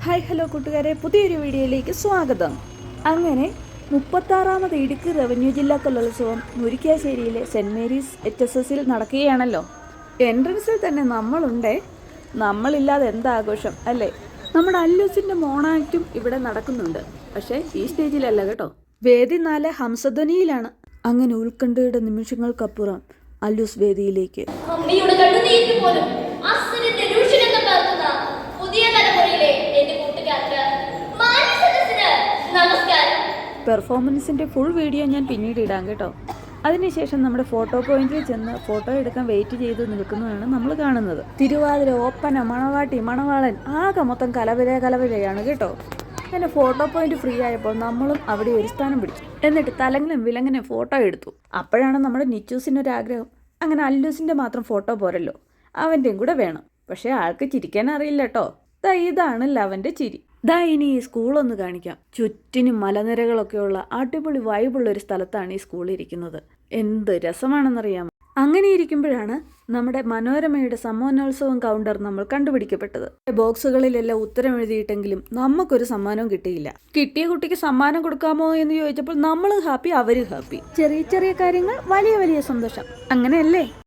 Hi hello കൂട്ടുകാരെ, പുതിയൊരു വീഡിയോയിലേക്ക് സ്വാഗതം. അങ്ങനെ 36ാമത് ഇടുക്കി റവന്യൂ ജില്ലാ കലോത്സവം മുരിക്കാശ്ശേരിയിലെ സെൻറ് മേരീസ് HSSൽ നടക്കുകയാണല്ലോ. എൻട്രൻസിൽ തന്നെ നമ്മളുണ്ടേ. നമ്മളില്ലാതെ എന്താഘോഷം അല്ലേ? നമ്മുടെ അല്ലൂസിൻ്റെ മോണാക്റ്റും ഇവിടെ നടക്കുന്നുണ്ട്. പക്ഷേ ഈ സ്റ്റേജിലല്ല കേട്ടോ, വേദി 4 ഹംസധ്വനിയിലാണ്. അങ്ങനെ ഉത്കണ്ഠയുടെ നിമിഷങ്ങൾക്കപ്പുറം അല്ലൂസ് വേദിയിലേക്ക്. പെർഫോമൻസിൻ്റെ ഫുൾ വീഡിയോ ഞാൻ പിന്നീട് ഇടാം കേട്ടോ. അതിനുശേഷം നമ്മുടെ ഫോട്ടോ പോയിന്റിൽ ചെന്ന് ഫോട്ടോ എടുക്കാൻ വെയിറ്റ് ചെയ്ത് നിൽക്കുന്നതാണ് നമ്മൾ കാണുന്നത്. തിരുവാതിര, ഒപ്പന, മണവാട്ടി, മണവാളൻ, ആകെ മൊത്തം കലവരയാണ് കേട്ടോ. അങ്ങനെ ഫോട്ടോ പോയിന്റ് ഫ്രീ ആയപ്പോൾ നമ്മളും അവിടെ ഒരു സ്ഥാനം പിടിച്ചു. എന്നിട്ട് തലങ്ങനും വിലങ്ങനെ ഫോട്ടോ എടുത്തു. അപ്പോഴാണ് നമ്മുടെ നിച്ചൂസിനൊരാഗ്രഹം, അങ്ങനെ അല്ലൂസിൻ്റെ മാത്രം ഫോട്ടോ പോരല്ലോ, അവൻ്റെയും കൂടെ വേണം. പക്ഷേ ആൾക്ക് ചിരിക്കാൻ അറിയില്ല കേട്ടോ. ഇതാണല്ലോ അവൻ്റെ ചിരി. ഇനി ഈ സ്കൂളൊന്ന് കാണിക്കാം. ചുറ്റിനും മലനിരകളൊക്കെയുള്ള അടിപൊളി വൈബുള്ള ഒരു സ്ഥലത്താണ് ഈ സ്കൂൾ ഇരിക്കുന്നത്. എന്ത് രസമാണെന്നറിയാമോ? അങ്ങനെ ഇരിക്കുമ്പോഴാണ് നമ്മുടെ മനോരമയുടെ സമ്മാനോത്സവം കൗണ്ടർ നമ്മൾ കണ്ടുപിടിക്കപ്പെട്ടത്. ബോക്സുകളിലെല്ലാം ഉത്തരം എഴുതിയിട്ടെങ്കിലും നമുക്കൊരു സമ്മാനവും കിട്ടിയില്ല. കിട്ടിയ കുട്ടിക്ക് സമ്മാനം കൊടുക്കാമോ എന്ന് ചോദിച്ചപ്പോൾ നമ്മൾ ഹാപ്പി, അവരും ഹാപ്പി. ചെറിയ ചെറിയ കാര്യങ്ങൾ വലിയ വലിയ സന്തോഷം, അങ്ങനെയല്ലേ?